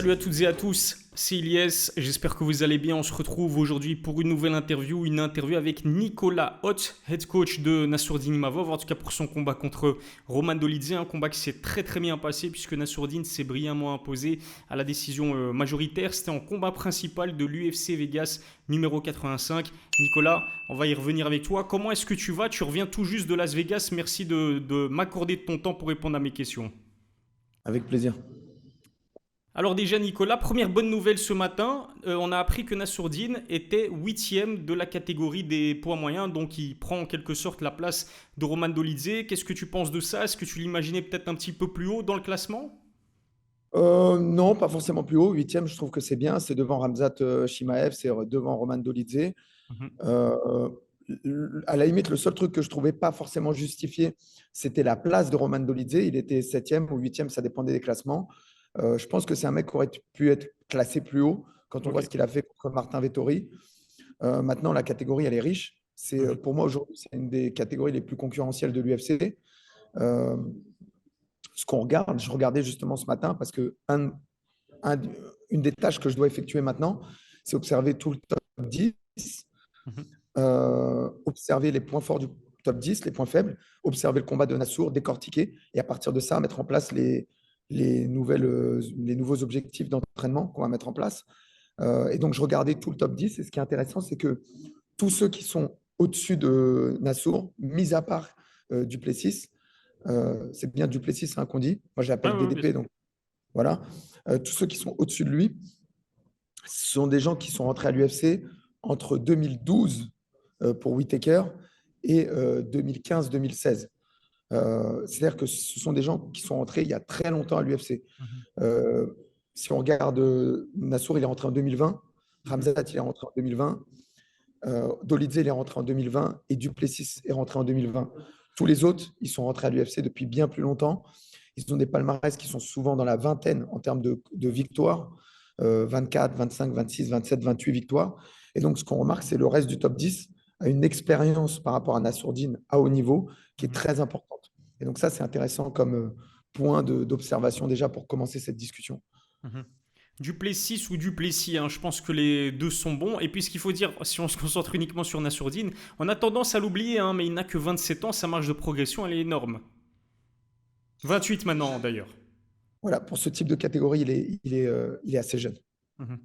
Salut à toutes et à tous, c'est Ilyes, j'espère que vous allez bien. On se retrouve aujourd'hui pour une nouvelle interview, une interview avec Nicolas Hott, head coach de Nassourdine Imavov, en tout cas pour son combat contre Roman Dolidze, un combat qui s'est très très bien passé puisque Nassourdine s'est brillamment imposé à la décision majoritaire. C'était en combat principal de l'UFC Vegas numéro 85. Nicolas, on va y revenir avec toi. Comment est-ce que tu vas? Tu reviens tout juste de Las Vegas, merci de m'accorder de ton temps pour répondre à mes questions. Avec plaisir. Alors déjà Nicolas, première bonne nouvelle ce matin, on a appris que Nassourdine était huitième de la catégorie des poids moyens, donc il prend en quelque sorte la place de Roman Dolidze. Qu'est-ce que tu penses de ça? Est-ce que tu l'imaginais peut-être un petit peu plus haut dans le classement? Non, pas forcément plus haut. Huitième, je trouve que c'est bien. C'est devant Ramzat Chimaev, c'est devant Roman Dolidze. Mhm. Euh, à la limite, le seul truc que je trouvais pas forcément justifié, c'était la place de Roman Dolidze. Il était septième ou huitième, ça dépendait des classements. Je pense que c'est un mec qui aurait pu être classé plus haut quand on Ok. voit ce qu'il a fait contre Martin Vettori. Maintenant, la catégorie, elle est riche. Mhm. Pour moi, aujourd'hui, c'est une des catégories les plus concurrentielles de l'UFC. Euh, Ce qu'on regarde, je regardais justement ce matin parce que un- une des tâches que je dois effectuer maintenant, c'est observer tout le top 10, Mhm. observer les points forts du top 10, les points faibles, observer le combat de Nassour, décortiquer, et à partir de ça, mettre en place les nouveaux objectifs d'entraînement qu'on va mettre en place. Et donc, je regardais tout le top 10, et ce qui est intéressant, c'est que tous ceux qui sont au-dessus de Nassour, mis à part Duplessis, c'est bien Duplessis hein, qu'on dit, moi je Ouais, l'appelle ouais, bien DDP, sûr. donc voilà. Tous ceux qui sont au-dessus de lui, ce sont des gens qui sont rentrés à l'UFC entre 2012 pour Whittaker et 2015-2016. C'est-à-dire que ce sont des gens qui sont rentrés il y a très longtemps à l'UFC. Mhm. Euh, si on regarde Nassour, il est rentré en 2020, Mhm. Ramzat, il est rentré en 2020, Dolidze, il est rentré en 2020 et Duplessis est rentré en 2020. Tous les autres, ils sont rentrés à l'UFC depuis bien plus longtemps. Ils ont des palmarès qui sont souvent dans la vingtaine en termes de victoires, 24, 25, 26, 27, 28 victoires. Et donc, ce qu'on remarque, c'est le reste du top 10 a une expérience par rapport à Nassourdine à haut niveau qui est Mhm. très importante. Et donc, ça, c'est intéressant comme point d'observation déjà pour commencer cette discussion. Mhm. Duplessis ou Duplessis, hein, je pense que les deux sont bons. Et puis ce qu'il faut dire, si on se concentre uniquement sur Nassourdine, on a tendance à l'oublier, hein, mais il n'a que 27 ans, sa marge de progression, elle est énorme. 28 maintenant d'ailleurs. Voilà, pour ce type de catégorie, il est assez jeune. Mhm.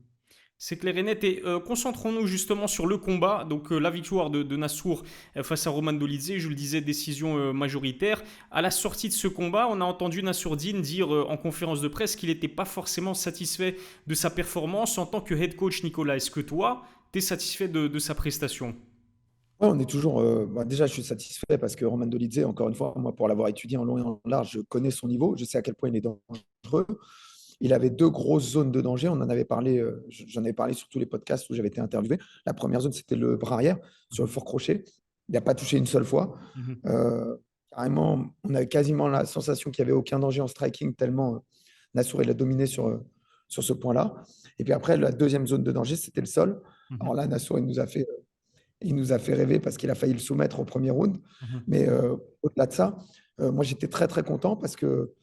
C'est clair et net. Et concentrons-nous justement sur le combat. Donc la victoire de Nassour face à Roman Dolidze, je le disais, décision majoritaire. À la sortie de ce combat, on a entendu Nassourdine dire en conférence de presse qu'il n'était pas forcément satisfait de sa performance en tant que head coach. Nicolas, est-ce que toi, tu es satisfait de sa prestation? Ouais, on est toujours. Déjà, je suis satisfait parce que Roman Dolidze, encore une fois, moi, pour l'avoir étudié en long et en large, je connais son niveau. Je sais à quel point il est dangereux. Il avait deux grosses zones de danger. On en avait parlé, j'en avais parlé sur tous les podcasts où j'avais été interviewé. La première zone, c'était le bras arrière sur le Mhm. fort crochet. Il n'a pas touché une seule fois. Mhm. Euh, Carrément, on avait quasiment la sensation qu'il n'y avait aucun danger en striking, tellement Nassour il a dominé sur ce point-là. Et puis après, la deuxième zone de danger, c'était le sol. Alors Mhm. là, Nassour, il nous a fait rêver parce qu'il a failli le soumettre au premier round. Mhm. Mais au-delà de ça, moi j'étais très très content parce que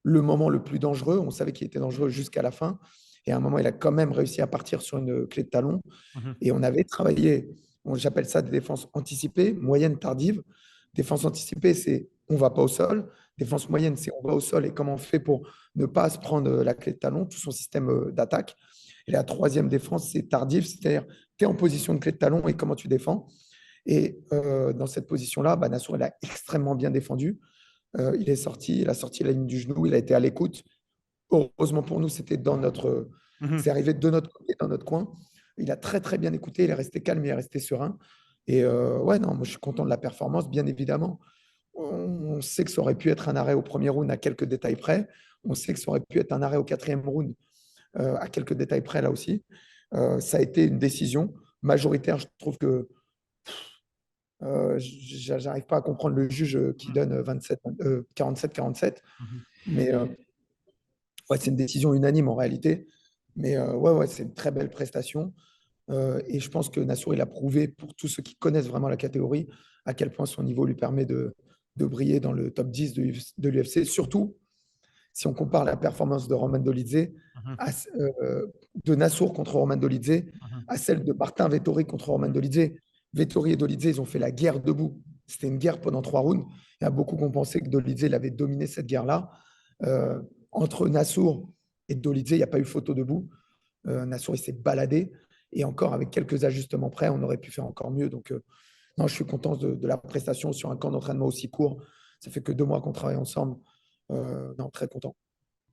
le moment le plus dangereux, on savait qu'il était dangereux jusqu'à la fin. Et à un moment, il a quand même réussi à partir sur une clé de talon. Mhm. Et on avait travaillé, j'appelle ça des défenses anticipées, moyennes, tardives. Défense anticipée, c'est on ne va pas au sol. Défense moyenne, c'est on va au sol et comment on fait pour ne pas se prendre la clé de talon, tout son système d'attaque. Et la troisième défense, c'est tardif, c'est-à-dire tu es en position de clé de talon et comment tu défends. Et dans cette position-là, bah, Nassour, il a extrêmement bien défendu. Il a sorti la ligne du genou, il a été à l'écoute. Heureusement pour nous, c'est Mhm. arrivé de notre côté, dans notre coin. Il a très très bien écouté, il est resté calme, il est resté serein. Et ouais, non, moi je suis content de la performance, bien évidemment. On sait que ça aurait pu être un arrêt au premier round à quelques détails près. On sait que ça aurait pu être un arrêt au quatrième round à quelques détails près là aussi. Ça a été une décision majoritaire. Je trouve que j'arrive pas à comprendre le juge qui Mhm. donne 47-47. Mhm. Mais ouais, c'est une décision unanime en réalité. Mais ouais, ouais, c'est une très belle prestation. Et je pense que Nassour, il a prouvé pour tous ceux qui connaissent vraiment la catégorie à quel point son niveau lui permet de briller dans le top 10 de l'UFC. Surtout, si on compare la performance de Roman Dolidze, Mhm, à, de Nassour contre Roman Dolidze, mhm. à celle de Martin Vettori contre Roman Dolidze. Vettori et Dolidze, ils ont fait la guerre debout. C'était une guerre pendant 3 rounds. Il y a beaucoup qui ont pensé que Dolidze il avait dominé cette guerre-là. Euh, Entre Nassour et Dolidze, il n'y a pas eu photo debout. Nassour, il s'est baladé. Et encore, avec quelques ajustements près, on aurait pu faire encore mieux. Donc, non, je suis content de la prestation sur un camp d'entraînement aussi court. Ça fait que 2 mois qu'on travaille ensemble. Non, très content.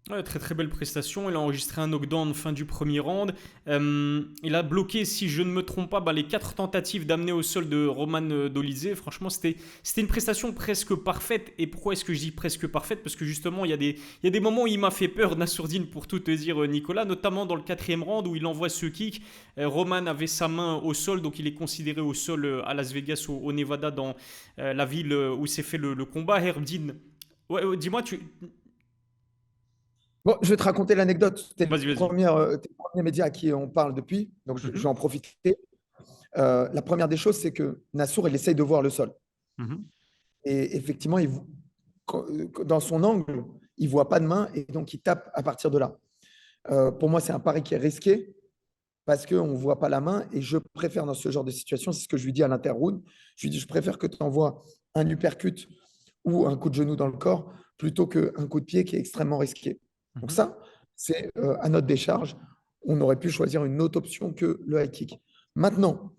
Ouais, très très belle prestation. Il a enregistré un knockdown fin du premier round. Il a bloqué, si je ne me trompe pas, bah, les 4 tentatives d'amener au sol de Roman Dolidze. Franchement, c'était une prestation presque parfaite. Et pourquoi est-ce que je dis presque parfaite? Parce que justement, il y a des moments où il m'a fait peur, Nassourdine, pour tout te dire, Nicolas, notamment dans le quatrième round où il envoie ce kick. Roman avait sa main au sol, donc il est considéré au sol à Las Vegas, au Nevada, dans la ville où s'est fait le combat. Herb Dean. Ouais, ouais, dis-moi, Bon, je vais te raconter l'anecdote. C'était Vas-y, vas-y. t'es le premier média à qui on parle depuis, donc je vais Mhm. en profiter. La première des choses, c'est que Nassour, il essaye de voir le sol. Mhm. Et effectivement, dans son angle, il ne voit pas de main et donc il tape à partir de là. Pour moi, c'est un pari qui est risqué parce qu'on ne voit pas la main et je préfère dans ce genre de situation, c'est ce que je lui dis à l'interround, je lui dis, je préfère que tu envoies un uppercut ou un coup de genou dans le corps plutôt qu'un coup de pied qui est extrêmement risqué. Donc Mhm. ça, c'est à notre décharge. On aurait pu choisir une autre option que le high kick. Maintenant,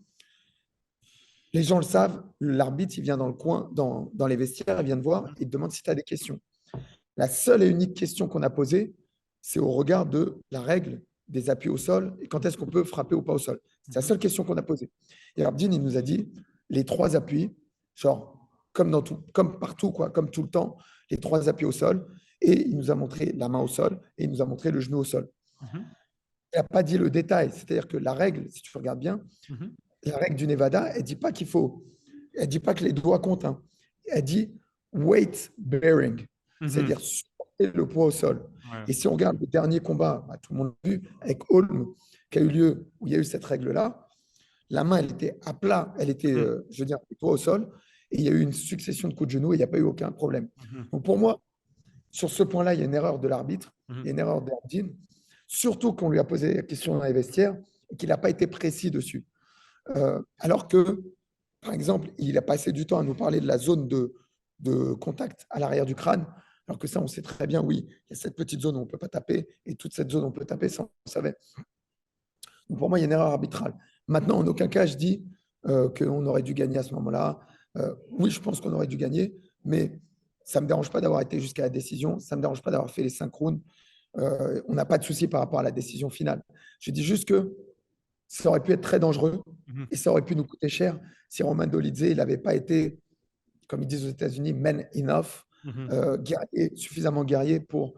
les gens le savent, l'arbitre, il vient dans le coin, dans les vestiaires, il vient te voir, il te demande si tu as des questions. La seule et unique question qu'on a posée, c'est au regard de la règle des appuis au sol et quand est-ce qu'on peut frapper ou pas au sol. C'est la Mhm. seule question qu'on a posée. Et Abdine, il nous a dit les 3 appuis, genre comme, dans tout, comme partout, quoi, comme tout le temps, les 3 appuis au sol. Et il nous a montré la main au sol et il nous a montré le genou au sol. Mhm. Il n'a pas dit le détail. C'est-à-dire que la règle, si tu regardes bien, Mhm. la règle du Nevada, elle dit pas qu'il faut, elle dit pas que les doigts comptent. Hein. Elle dit weight bearing, Mhm. c'est-à-dire supporter le poids au sol. Ouais. Et si on regarde le dernier combat, bah, tout le monde a vu, avec Holm, qui a eu lieu, où il y a eu cette règle-là, la main, elle était à plat, elle était, Mhm. je veux dire, le poids au sol, et il y a eu une succession de coups de genoux et il n'y a pas eu aucun problème. Mhm. Donc pour moi, sur ce point-là, il y a une erreur de l'arbitre, il y a Mhm. une erreur d'Ardine, surtout qu'on lui a posé la question dans les vestiaires et qu'il n'a pas été précis dessus. Alors que, par exemple, il a passé du temps à nous parler de la zone de contact à l'arrière du crâne, alors que ça, on sait très bien, oui, il y a cette petite zone où on ne peut pas taper, et toute cette zone où on peut taper, ça, on le savait. Donc pour moi, il y a une erreur arbitrale. Maintenant, en aucun cas, je dis qu'on aurait dû gagner à ce moment-là. Oui, je pense qu'on aurait dû gagner, mais ça ne me dérange pas d'avoir été jusqu'à la décision, ça ne me dérange pas d'avoir fait les 5 rounds. On n'a pas de souci par rapport à la décision finale. Je dis juste que ça aurait pu être très dangereux Mhm. et ça aurait pu nous coûter cher si Roman Dolidze n'avait pas été, comme ils disent aux États-Unis, man enough, Mhm. guerrier, suffisamment guerrier pour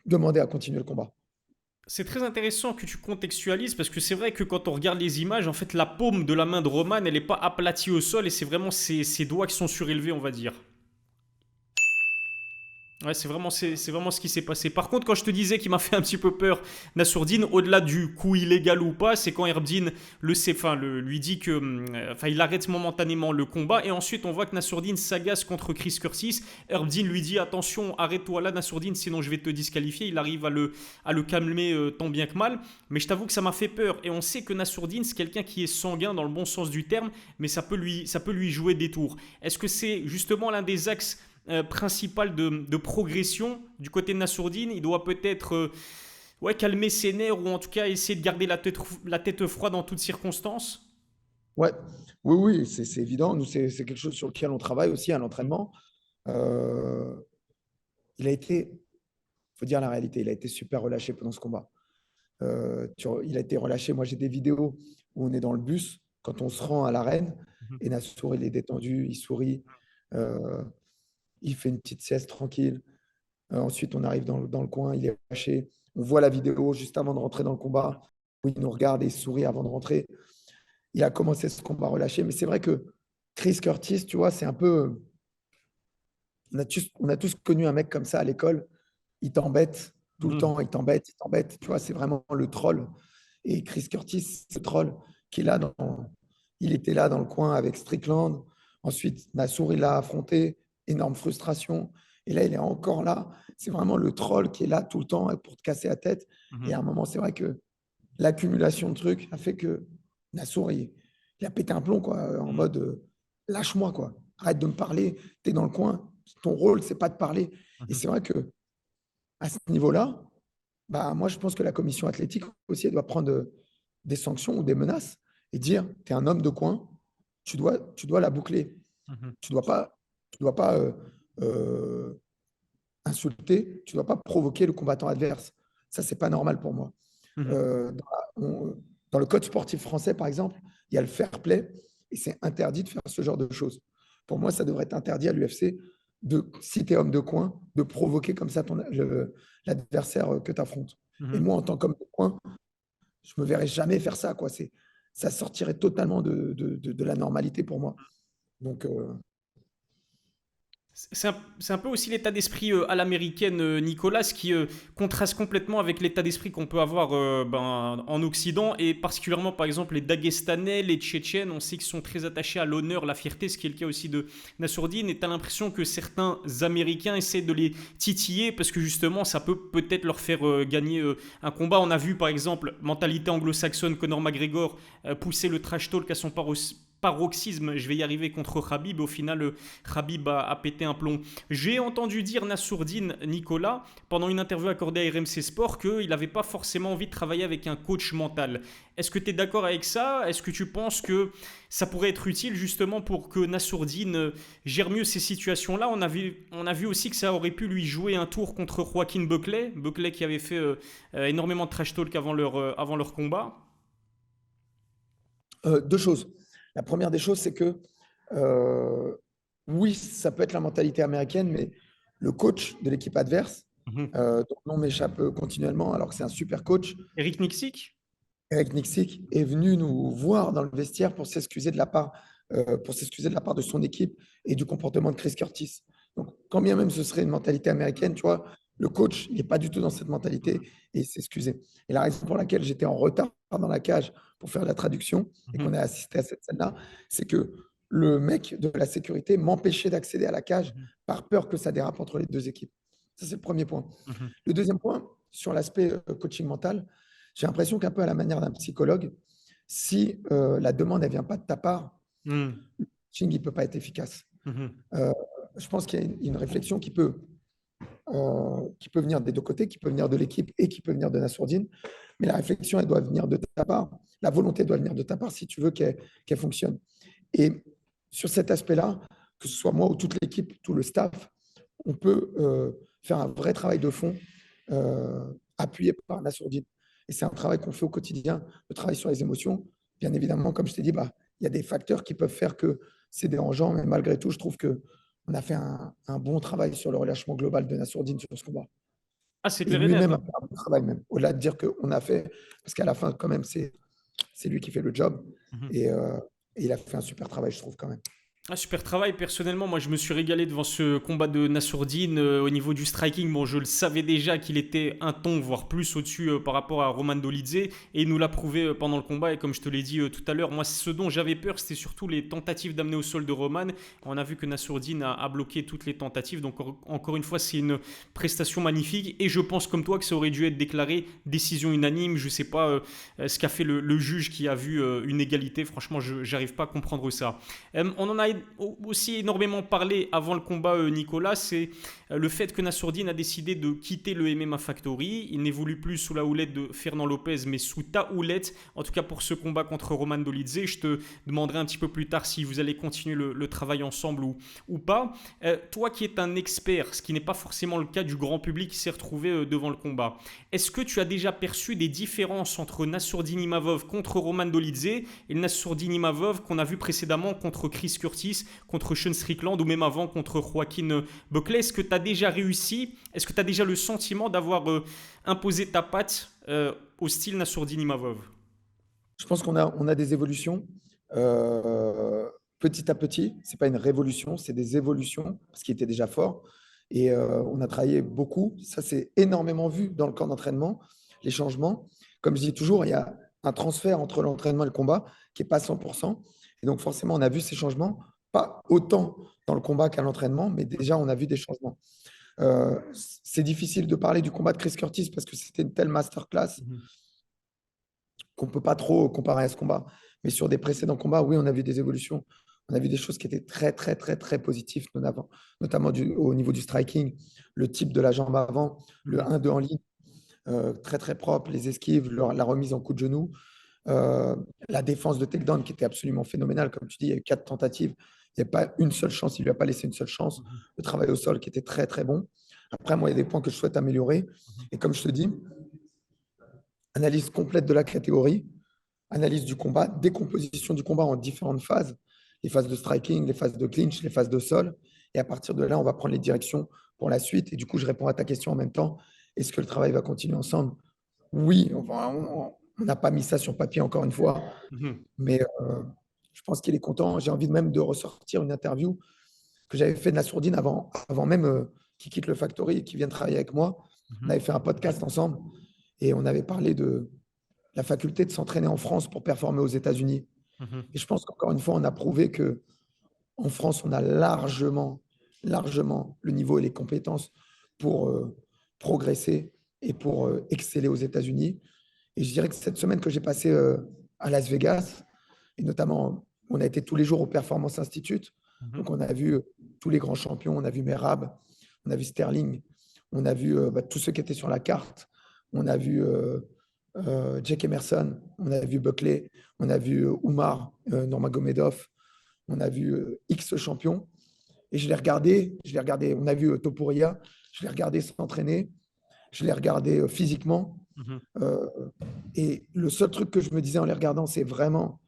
demander à continuer le combat. C'est très intéressant que tu contextualises parce que c'est vrai que quand on regarde les images, en fait, la paume de la main de Roman, elle n'est pas aplatie au sol et c'est vraiment ses doigts qui sont surélevés, on va dire. Ouais, c'est vraiment ce qui s'est passé. Par contre, quand je te disais qu'il m'a fait un petit peu peur, Nassourdine, au-delà du coup illégal ou pas, c'est quand Herbdine lui dit que, enfin, il arrête momentanément le combat et ensuite on voit que Nassourdine s'agace contre Chris Curtis. Herbdine lui dit attention, arrête-toi là, Nassourdine, sinon je vais te disqualifier. Il arrive à le calmer tant bien que mal, mais je t'avoue que ça m'a fait peur. Et on sait que Nassourdine, c'est quelqu'un qui est sanguin dans le bon sens du terme, mais ça peut lui jouer des tours. Est-ce que c'est justement l'un des axes principal de progression du côté de Nassourdine? Il doit peut-être ouais, calmer ses nerfs ou en tout cas essayer de garder la tête froide en toutes circonstances. Ouais, oui, oui, c'est évident. Nous, c'est quelque chose sur lequel on travaille aussi à l'entraînement. Euh, il a été, il faut dire la réalité, il a été super relâché pendant ce combat. Il a été relâché. Moi, j'ai des vidéos où on est dans le bus quand on se rend à l'arène et Nassour, il est détendu, il sourit, euh, il fait une petite sieste tranquille. Ensuite, on arrive dans le coin, il est lâché. On voit la vidéo juste avant de rentrer dans le combat où il nous regarde et il sourit avant de rentrer. Il a commencé ce combat relâché, mais c'est vrai que Chris Curtis, tu vois, c'est un peu. On a tous connu un mec comme ça à l'école. Il t'embête tout le temps, il t'embête, il t'embête. Tu vois, c'est vraiment le troll. Et Chris Curtis, ce troll, qui est là il était là dans le coin avec Strickland. Ensuite, Nassour, il l'a affronté. Énorme frustration. Et là, il est encore là. C'est vraiment le troll qui est là tout le temps pour te casser la tête. Et Mhm. à un moment, c'est vrai que l'accumulation de trucs a fait que Nassour, il a pété un plomb, quoi, en Mhm. mode lâche-moi, quoi. Arrête de me parler, tu es dans le coin. Ton rôle, c'est pas de parler. Et Mhm. c'est vrai que à ce niveau-là, bah, moi, je pense que la commission athlétique aussi, elle doit prendre des sanctions ou des menaces et dire, tu es un homme de coin, tu dois la boucler. Mhm. Tu dois pas euh, insulter, tu dois pas provoquer le combattant adverse. Ça, c'est pas normal pour moi. Mhm. Dans le code sportif français, par exemple, il y a le fair play et c'est interdit de faire ce genre de choses. Pour moi, ça devrait être interdit à l'UFC de, si tu es homme de coin, de provoquer comme ça l'adversaire que tu affrontes. Et Mhm. moi, en tant qu'homme de coin, je me verrais jamais faire ça, quoi. Ça sortirait totalement de la normalité pour moi. Donc, C'est un peu aussi l'état d'esprit à l'américaine, Nicolas, qui contraste complètement avec l'état d'esprit qu'on peut avoir en Occident, et particulièrement par exemple les Dagestanais, les Tchétchènes, on sait qu'ils sont très attachés à l'honneur, la fierté, ce qui est le cas aussi de Nassourdine, et tu as l'impression que certains Américains essaient de les titiller parce que justement ça peut peut-être leur faire gagner un combat. On a vu par exemple, mentalité anglo-saxonne, Conor McGregor pousser le trash talk à son paroxysme, je vais y arriver, contre Khabib. Au final, Khabib a pété un plomb. J'ai entendu dire Nassourdine Nicolas, pendant une interview accordée à RMC Sport, qu'il n'avait pas forcément envie de travailler avec un coach mental. Est-ce que tu es d'accord avec ça? Est-ce que tu penses que ça pourrait être utile justement pour que Nassourdine gère mieux ces situations-là? On a vu aussi que ça aurait pu lui jouer un tour contre Joaquin Buckley, Buckley qui avait fait énormément de trash talk avant leur combat. deux choses. La première des choses, c'est que euh, oui, ça peut être la mentalité américaine, mais le coach de l'équipe adverse, Mhm. dont le nom m'échappe continuellement, alors que c'est un super coach, Eric Nixik. Eric Nixik, est venu nous voir dans le vestiaire pour s'excuser de la part de son équipe et du comportement de Chris Curtis. Donc, quand bien même ce serait une mentalité américaine, tu vois, le coach, il n'est pas du tout dans cette mentalité et il s'excusait. Et la raison pour laquelle j'étais en retard dans la cage pour faire la traduction et qu'on a assisté à cette scène-là, c'est que le mec de la sécurité m'empêchait d'accéder à la cage par peur que ça dérape entre les deux équipes. Ça, c'est le premier point. Le deuxième point, sur l'aspect coaching mental, j'ai l'impression qu'un peu à la manière d'un psychologue, si la demande ne vient pas de ta part, le coaching ne peut pas être efficace. Euh, je pense qu'il y a une réflexion qui peut venir des deux côtés, qui peut venir de l'équipe et qui peut venir de Nassourdine. Mais la réflexion, elle doit venir de ta part. La volonté doit venir de ta part si tu veux qu'elle fonctionne. Et sur cet aspect-là, que ce soit moi ou toute l'équipe, tout le staff, on peut faire un vrai travail de fond appuyé par Nassourdine. Et c'est un travail qu'on fait au quotidien, le travail sur les émotions. Bien évidemment, comme je t'ai dit, bah, il y a des facteurs qui peuvent faire que c'est dérangeant, mais malgré tout, je trouve qu'on a fait un bon travail sur le relâchement global de Nassourdine sur ce combat. Ah, c'est Et clair et net, lui-même a hein. fait un bon travail, même. Au-delà de dire qu'on a fait, parce qu'à la fin, quand même, c'est lui qui fait le job. Mhm. Et il a fait un super travail, je trouve, quand même. Ah, super travail. Personnellement, moi, je me suis régalé devant ce combat de Nassourdine. Au niveau du striking, bon, je le savais déjà qu'il était un ton, voire plus au-dessus par rapport à Roman Dolidze. Et il nous l'a prouvé pendant le combat. Et comme je te l'ai dit tout à l'heure, moi, ce dont j'avais peur, c'était surtout les tentatives d'amener au sol de Roman. On a vu que Nassourdine a bloqué toutes les tentatives. Donc, encore une fois, c'est une prestation magnifique. Et je pense, comme toi, que ça aurait dû être déclaré décision unanime. Je sais pas ce qu'a fait le juge qui a vu une égalité. Franchement, je n'arrive pas à comprendre ça. On en a aussi énormément parlé avant le combat, Nicolas, c'est le fait que Nassourdine a décidé de quitter le MMA Factory. Il n'évolue plus sous la houlette de Fernand Lopez, mais sous ta houlette. En tout cas pour ce combat contre Roman Dolidze. Je te demanderai un petit peu plus tard si vous allez continuer le travail ensemble ou pas. Toi qui es un expert, ce qui n'est pas forcément le cas du grand public qui s'est retrouvé devant le combat, est-ce que tu as déjà perçu des différences entre Nassourdine Imavov contre Roman Dolidze et le Nassourdine Imavov qu'on a vu précédemment contre Chris Curtis, contre Sean Strickland ou même avant contre Joaquin Buckley? Est-ce que tu as déjà réussi? Est-ce que tu as déjà le sentiment d'avoir imposé ta patte au style Nassourdine Imavov? Je pense qu'on a des évolutions petit à petit. Ce n'est pas une révolution, c'est des évolutions, parce qu'il était déjà fort. Et on a travaillé beaucoup. Ça s'est énormément vu dans le camp d'entraînement, les changements. Comme je dis toujours, il y a un transfert entre l'entraînement et le combat qui n'est pas 100%. Et donc forcément, on a vu ces changements, pas autant dans le combat qu'à l'entraînement, mais déjà, on a vu des changements. C'est difficile de parler du combat de Chris Curtis parce que c'était une telle masterclass Mhm. qu'on ne peut pas trop comparer à ce combat. Mais sur des précédents combats, oui, on a vu des évolutions. On a vu des choses qui étaient très, très, très, très positives, notamment au niveau du striking, le type de la jambe avant, le Mhm. 1-2 en ligne, très, très propre, les esquives, la remise en coup de genou, euh, la défense de takedown qui était absolument phénoménale. Comme tu dis, il y a eu 4 tentatives. Il n'y a pas une seule chance, il ne lui a pas laissé une seule chance. Mhm. Le travail au sol qui était très, très bon. Après, moi, il y a des points que je souhaite améliorer. Mhm. Et comme je te dis, analyse complète de la catégorie, analyse du combat, décomposition du combat en différentes phases, les phases de striking, les phases de clinch, les phases de sol. Et à partir de là, on va prendre les directions pour la suite. Et du coup, je réponds à ta question en même temps. Est-ce que le travail va continuer ensemble? Oui, on n'a pas mis ça sur papier encore une fois, Mhm. mais je pense qu'il est content. J'ai envie même de ressortir une interview que j'avais fait de Nassourdine avant même qu'il quitte le Factory et qu'il vienne travailler avec moi. On Mhm. avait fait un podcast ensemble et on avait parlé de la faculté de s'entraîner en France pour performer aux États-Unis. Mhm. Et je pense qu'encore une fois, on a prouvé que en France, on a largement le niveau et les compétences pour progresser et pour exceller aux États-Unis. Et je dirais que cette semaine que j'ai passée à Las Vegas, et notamment, on a été tous les jours au Performance Institute. Mhm. Donc, on a vu tous les grands champions. On a vu Merab, on a vu Sterling, on a vu tous ceux qui étaient sur la carte. On a vu Jack Emerson, on a vu Buckley, on a vu Oumar Nurmagomedov, on a vu X champions. Et je l'ai regardé, on a vu Topuria, je l'ai regardé s'entraîner, je l'ai regardé physiquement. Mhm. Euh, et le seul truc que je me disais en les regardant, c'est vraiment,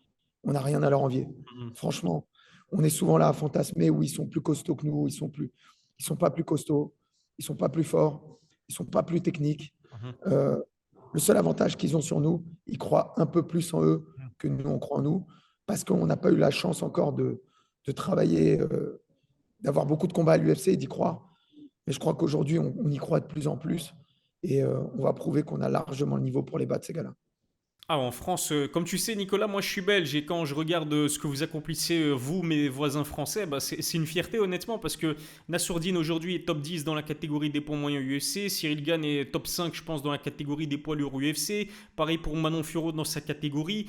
on n'a rien à leur envier. Mhm. Franchement, on est souvent là à fantasmer où ils sont plus costauds que nous, ils sont pas plus costauds, ils sont pas plus forts, ils sont pas plus techniques. Mhm. Euh, le seul avantage qu'ils ont sur nous, ils croient un peu plus en eux Mhm. que nous, on croit en nous, parce qu'on n'a pas eu la chance encore de travailler, d'avoir beaucoup de combats à l'UFC et d'y croire. Mais je crois qu'aujourd'hui, on y croit de plus en plus. Et on va prouver qu'on a largement le niveau pour les battre, ces gars-là. Ah, en France, comme tu sais, Nicolas, moi je suis belge et quand je regarde ce que vous accomplissez, vous, mes voisins français, bah, c'est une fierté honnêtement parce que Nassourdine aujourd'hui est top 10 dans la catégorie des poids moyens UFC, Cyril Gane est top 5, je pense, dans la catégorie des poids lourds UFC, pareil pour Manon Furo dans sa catégorie.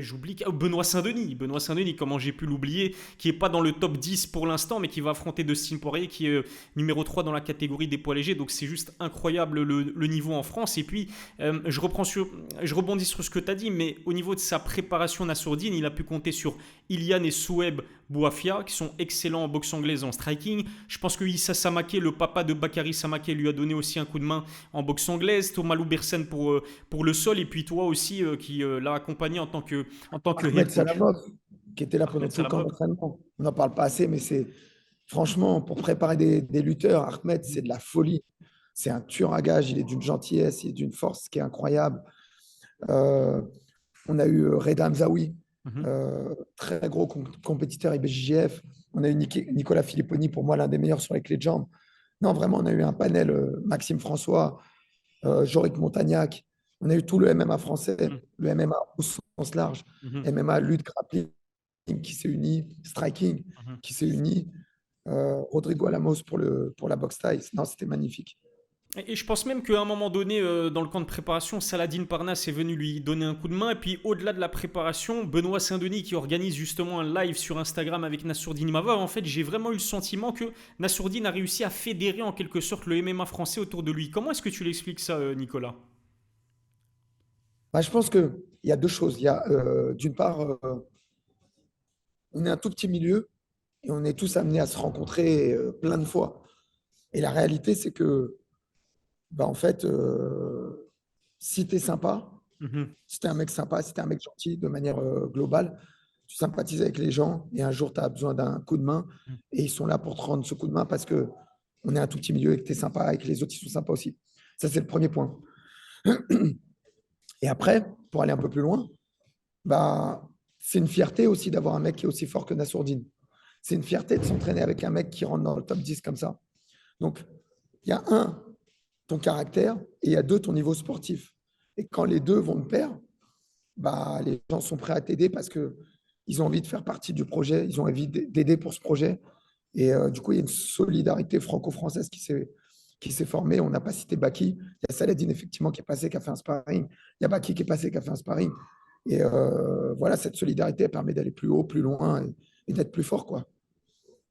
J'oublie Benoît Saint-Denis. Benoît Saint-Denis, comment j'ai pu l'oublier, qui est pas dans le top 10 pour l'instant, mais qui va affronter Dustin Poirier, qui est numéro 3 dans la catégorie des poids légers, donc c'est juste incroyable le niveau en France. Et puis, je rebondis sur ce que tu as dit, mais au niveau de sa préparation Nassourdine, il a pu compter sur Ilian et Soueb Bouafia, qui sont excellents en boxe anglaise en striking. Je pense que Issa Samake, le papa de Bakary Samake, lui a donné aussi un coup de main en boxe anglaise. Thomas Loubersen pour le sol, et puis toi aussi, qui l'a accompagné en tant que head Ahmed coach. Salamov, qui était là pendant Ahmed tout le camp Salamov. d'entraînement. On n'en parle pas assez, mais c'est franchement, pour préparer des lutteurs, Ahmed, c'est de la folie. C'est un tueur à gages, il est d'une gentillesse, il est d'une force qui est incroyable. Euh, on a eu Reda Hamzaoui, Mhm. très gros compétiteur IBJJF. On a eu Nicolas Filipponi, pour moi l'un des meilleurs sur les clés de jambes. Non, vraiment, on a eu un panel, Maxime François, Jorick Montagnac. On a eu tout le MMA français, Mhm. le MMA au sens large, Mhm. MMA, lutte, grappling qui s'est uni, striking Mhm. qui s'est uni, Rodrigo Alamos pour la boxe taille. Non, c'était magnifique. Et je pense même qu'à un moment donné, dans le camp de préparation, Saladin Parnasse est venu lui donner un coup de main. Et puis au-delà de la préparation, Benoît Saint-Denis qui organise justement un live sur Instagram avec Nassourdine Imavov, en fait, j'ai vraiment eu le sentiment que Nassourdine a réussi à fédérer en quelque sorte le MMA français autour de lui. Comment est-ce que tu l'expliques ça, Nicolas? Bah, je pense qu'il y a deux choses. Il y a d'une part, on est un tout petit milieu et on est tous amenés à se rencontrer plein de fois. Et la réalité, c'est que, bah, en fait, si tu es sympa, Mhm. si tu es un mec sympa, si tu es un mec gentil de manière globale, tu sympathises avec les gens et un jour, tu as besoin d'un coup de main et ils sont là pour te rendre ce coup de main parce que on est un tout petit milieu et que tu es sympa et que les autres ils sont sympas aussi. Ça, c'est le premier point. Et après, pour aller un peu plus loin, bah, c'est une fierté aussi d'avoir un mec qui est aussi fort que Nassourdine. C'est une fierté de s'entraîner avec un mec qui rentre dans le top 10 comme ça. Donc, il y a un, ton caractère, et il y a deux, ton niveau sportif. Et quand les deux vont de pair, bah, les gens sont prêts à t'aider parce qu'ils ont envie de faire partie du projet, ils ont envie d'aider pour ce projet. Et du coup, il y a une solidarité franco-française qui s'est formée. On n'a pas cité Baki. Il y a Saladin, effectivement, qui est passé, qui a fait un sparring. Il y a Baki qui est passé, qui a fait un sparring. Et voilà, cette solidarité elle permet d'aller plus haut, plus loin et d'être plus fort, quoi.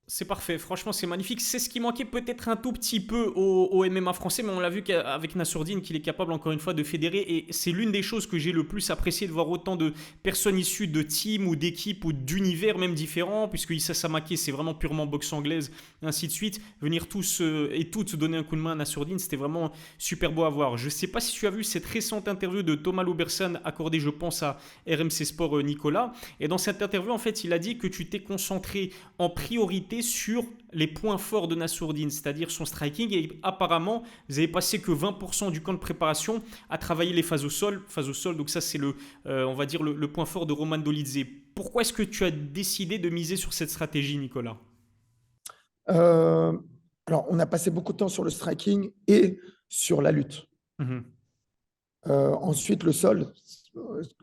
C'est parfait, franchement c'est magnifique. C'est ce qui manquait peut-être un tout petit peu au MMA français, mais on l'a vu qu'avec Nassourdine qu'il est capable encore une fois de fédérer. Et c'est l'une des choses que j'ai le plus apprécié de voir autant de personnes issues de teams ou d'équipes ou d'univers même différents, puisque Issa Samake c'est vraiment purement boxe anglaise, et ainsi de suite. Venir tous et toutes donner un coup de main à Nassourdine, c'était vraiment super beau à voir. Je ne sais pas si tu as vu cette récente interview de Thomas Lauberson accordée je pense à RMC Sport Nicolas. Et dans cette interview en fait il a dit que tu t'es concentré en priorité sur les points forts de Nassourdine, c'est-à-dire son striking. Et apparemment, vous n'avez passé que 20% du camp de préparation à travailler les phases au sol. Phase au sol, donc ça c'est on va dire le point fort de Roman Dolidze. Pourquoi est-ce que tu as décidé de miser sur cette stratégie, Nicolas? Euh, alors, on a passé beaucoup de temps sur le striking et sur la lutte. Mhm. Ensuite, le sol,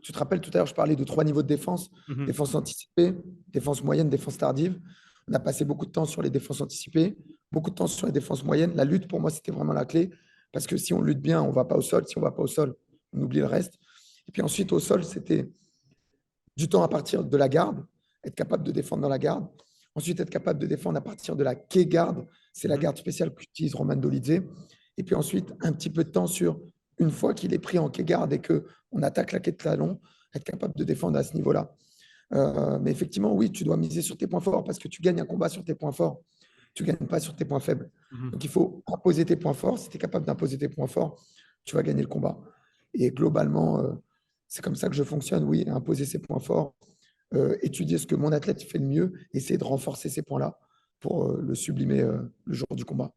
tu te rappelles tout à l'heure, je parlais de 3 niveaux de défense, Mhm. défense anticipée, défense moyenne, défense tardive. On a passé beaucoup de temps sur les défenses anticipées, beaucoup de temps sur les défenses moyennes. La lutte, pour moi, c'était vraiment la clé, parce que si on lutte bien, on ne va pas au sol. Si on ne va pas au sol, on oublie le reste. Et puis ensuite, au sol, c'était du temps à partir de la garde, être capable de défendre dans la garde. Ensuite, être capable de défendre à partir de la quai-garde. C'est la Mhm. garde spéciale qu'utilise Roman Dolidze. Et puis ensuite, un petit peu de temps sur, une fois qu'il est pris en quai-garde et qu'on attaque la quai de talon, être capable de défendre à ce niveau-là. Mais effectivement, oui, tu dois miser sur tes points forts parce que tu gagnes un combat sur tes points forts. Tu ne gagnes pas sur tes points faibles. Mhm. Donc, il faut imposer tes points forts. Si tu es capable d'imposer tes points forts, tu vas gagner le combat. Et globalement, c'est comme ça que je fonctionne, oui, imposer ses points forts, étudier ce que mon athlète fait le mieux, essayer de renforcer ces points-là pour le sublimer le jour du combat.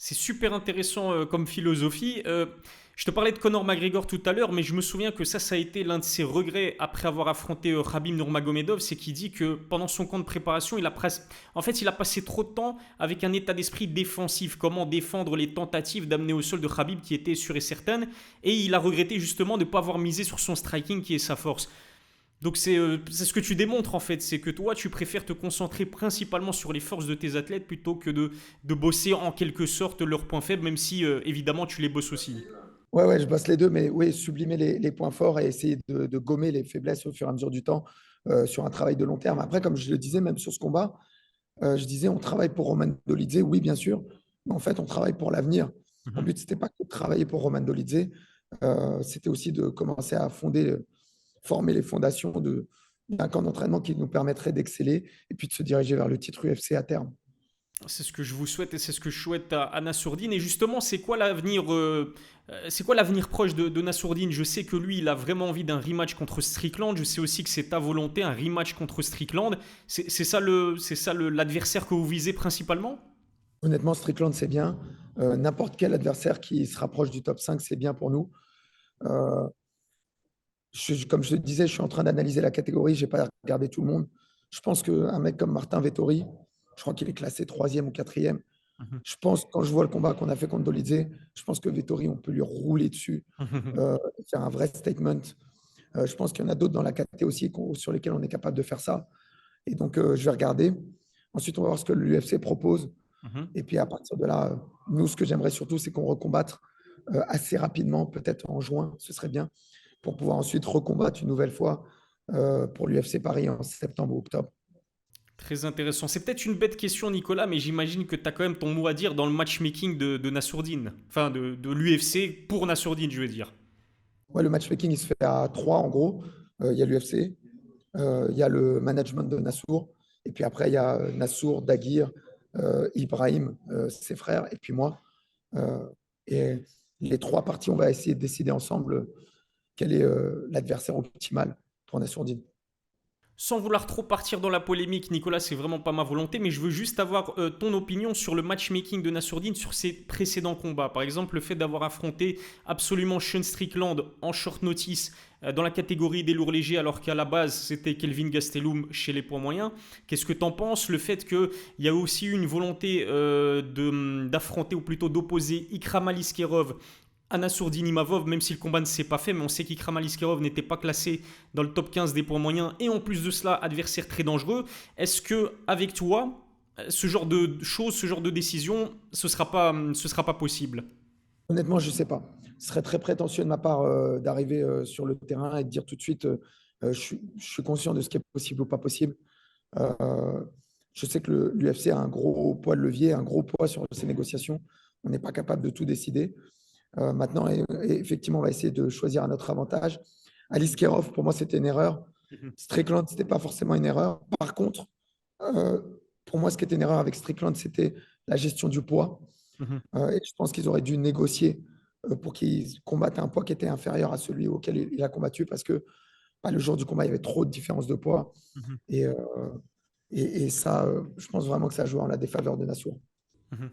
C'est super intéressant comme philosophie. Je te parlais de Conor McGregor tout à l'heure, mais je me souviens que ça a été l'un de ses regrets après avoir affronté Khabib Nurmagomedov, c'est qu'il dit que pendant son camp de préparation, en fait, il a passé trop de temps avec un état d'esprit défensif, comment défendre les tentatives d'amener au sol de Khabib qui étaient sûres et certaines, et il a regretté justement de ne pas avoir misé sur son striking qui est sa force. Donc c'est ce que tu démontres en fait, c'est que toi tu préfères te concentrer principalement sur les forces de tes athlètes plutôt que de bosser en quelque sorte leurs points faibles, même si évidemment tu les bosses aussi. Ouais, ouais, je bosse les deux, mais oui, sublimer les points forts et essayer de gommer les faiblesses au fur et à mesure du temps sur un travail de long terme. Après, comme je le disais, même sur ce combat, je disais, on travaille pour Roman Dolidze, oui, bien sûr, mais en fait, on travaille pour l'avenir. Mon Mhm. but, c'était pas que de travailler pour Roman Dolidze, c'était aussi de commencer à former les fondations d'un camp d'entraînement qui nous permettrait d'exceller et puis de se diriger vers le titre UFC à terme. C'est ce que je vous souhaite et c'est ce que je souhaite à Anna Sourdine. Et justement, c'est quoi l'avenir proche de Nassourdine? Je sais que lui, il a vraiment envie d'un rematch contre Strickland. Je sais aussi que c'est ta volonté, un rematch contre Strickland. C'est ça l'adversaire que vous visez principalement? Honnêtement, Strickland, c'est bien. N'importe quel adversaire qui se rapproche du top 5, c'est bien pour nous. Euh, comme je te disais, je suis en train d'analyser la catégorie, je n'ai pas regardé tout le monde. Je pense qu'un mec comme Martin Vettori, je crois qu'il est classé troisième ou quatrième. Je pense, quand je vois le combat qu'on a fait contre Dolidze, je pense que Vettori, on peut lui rouler dessus, faire un vrai statement. Je pense qu'il y en a d'autres dans la catégorie aussi sur lesquels on est capable de faire ça. Et donc, je vais regarder. Ensuite, on va voir ce que l'UFC propose. Et puis, à partir de là, nous, ce que j'aimerais surtout, c'est qu'on recombatte assez rapidement, peut-être en juin, ce serait bien, pour pouvoir ensuite recombattre une nouvelle fois pour l'UFC Paris en septembre ou octobre. Très intéressant. C'est peut-être une bête question, Nicolas, mais j'imagine que tu as quand même ton mot à dire dans le matchmaking de Nassourdine. Enfin, de l'UFC pour Nassourdine, je veux dire. Ouais, le matchmaking, il se fait à trois, en gros. Il y a l'UFC, il y a le management de Nassour, et puis après, il y a Nassour, Daguir, Ibrahim, ses frères, et puis moi. Euh, et les trois parties, on va essayer de décider ensemble quel est l'adversaire optimal pour Nassourdine. Sans vouloir trop partir dans la polémique, Nicolas, c'est vraiment pas ma volonté, mais je veux juste avoir ton opinion sur le matchmaking de Nassourdine sur ses précédents combats. Par exemple, le fait d'avoir affronté absolument Sean Strickland en short notice dans la catégorie des lourds légers, alors qu'à la base c'était Kelvin Gastelum chez les poids moyens. Qu'est-ce que t'en penses? Le fait qu'il y a aussi eu une volonté d'affronter, ou plutôt d'opposer Ikram Aliskerov Anna Sourdini-Mavov, même si le combat ne s'est pas fait, mais on sait qu'Ikram Aliskerov n'était pas classé dans le top 15 des points moyens et en plus de cela, adversaire très dangereux. Est-ce que, avec toi, Ce genre de choses, ce genre de décision, ce sera pas possible. Honnêtement, je ne sais pas. Ce serait très prétentieux de ma part d'arriver sur le terrain et de dire tout de suite je suis conscient de ce qui est possible ou pas possible. Euh, je sais que l'UFC a un gros poids de levier, un gros poids sur ces négociations. On n'est pas capable de tout décider. Maintenant, effectivement, on va essayer de choisir à notre avantage. Alice Kerov, pour moi, c'était une erreur. Mhm. Strickland, ce n'était pas forcément une erreur. Par contre, euh, pour moi, ce qui était une erreur avec Strickland, c'était la gestion du poids. Mhm. Et je pense qu'ils auraient dû négocier pour qu'ils combattent un poids qui était inférieur à celui auquel il a combattu parce que bah, le jour du combat, il y avait trop de différence de poids. Mhm. Et, euh, et ça, je pense vraiment que ça joue en la défaveur de Nassour. Mhm.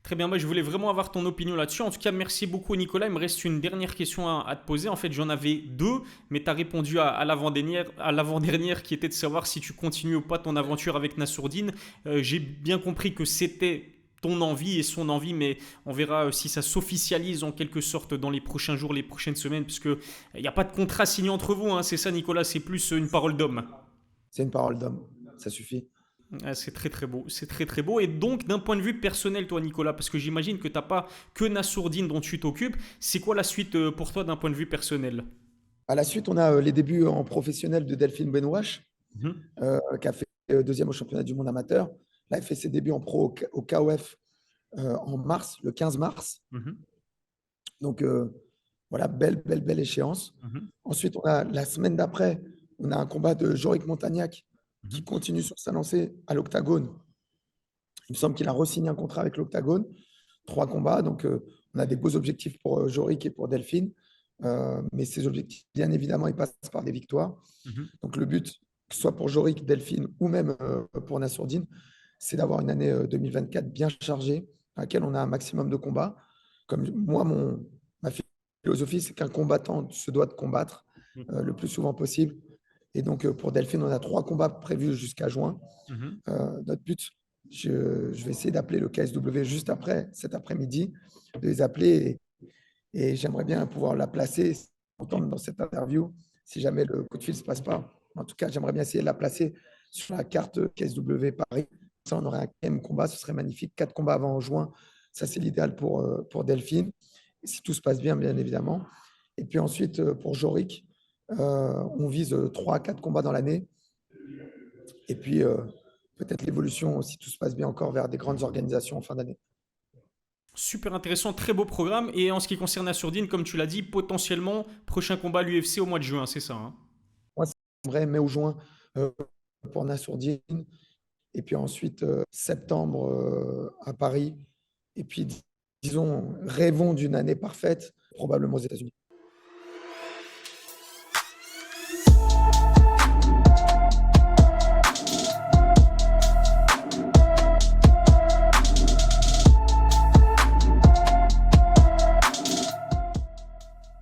Très bien, moi je voulais vraiment avoir ton opinion là-dessus. En tout cas, merci beaucoup Nicolas. Il me reste une dernière question à te poser. En fait, j'en avais deux, mais tu as répondu à l'avant-dernière qui était de savoir si tu continues ou pas ton aventure avec Nassourdine. J'ai bien compris que c'était ton envie et son envie, mais on verra si ça s'officialise en quelque sorte dans les prochains jours, les prochaines semaines, puisque il n'y a pas de contrat signé entre vous, hein. C'est ça Nicolas, c'est plus une parole d'homme. C'est une parole d'homme. Ça suffit. Ah, c'est très très beau, c'est très très beau. Et donc, d'un point de vue personnel, toi, Nicolas, parce que j'imagine que t'as pas que Nassourdine dont tu t'occupes, c'est quoi la suite pour toi d'un point de vue personnel? À la suite, on a les débuts en professionnel de Delphine Benouache, Mhm, qui a fait deuxième au championnat du monde amateur. Là, elle fait ses débuts en pro au KOF en mars, le 15 mars. mhm, Donc, voilà, belle échéance. mhm, Ensuite, on a la semaine d'après, on a un combat de Jorick Montagnac qui mhm, continue sur sa lancée à l'Octagone. Il me semble qu'il a re-signé un contrat avec l'Octagone. 3 combats. Donc, on a des beaux objectifs pour Jorick et pour Delphine. Mais ces objectifs, bien évidemment, ils passent par des victoires. mhm. Donc, le but, que ce soit pour Jorick, Delphine ou même pour Nassourdine, c'est d'avoir une année 2024 bien chargée, à laquelle on a un maximum de combats. Comme moi, ma philosophie, c'est qu'un combattant se doit de combattre le plus souvent possible. Et donc, pour Delphine, on a 3 combats prévus jusqu'à juin. Mhm. Notre but, je vais essayer d'appeler le KSW juste après, cet après-midi, de les appeler et j'aimerais bien pouvoir la placer entendre dans cette interview si jamais le coup de fil ne se passe pas. En tout cas, j'aimerais bien essayer de la placer sur la carte KSW Paris. Ça, on aurait un quatrième combat, ce serait magnifique. 4 combats avant juin, ça c'est l'idéal pour Delphine. Et si tout se passe bien, bien évidemment. Et puis ensuite, pour Jorik, on vise 3 à 4 combats dans l'année. Et puis, peut-être l'évolution, si tout se passe bien encore, vers des grandes organisations en fin d'année. Super intéressant, très beau programme. Et en ce qui concerne Nassourdine, comme tu l'as dit, potentiellement, prochain combat à l'UFC au mois de juin, c'est ça, hein? Moi, c'est vrai, mai ou juin euh, pour Nassourdine. Et puis ensuite, septembre à Paris. Et puis, disons, rêvons d'une année parfaite, probablement aux États-Unis.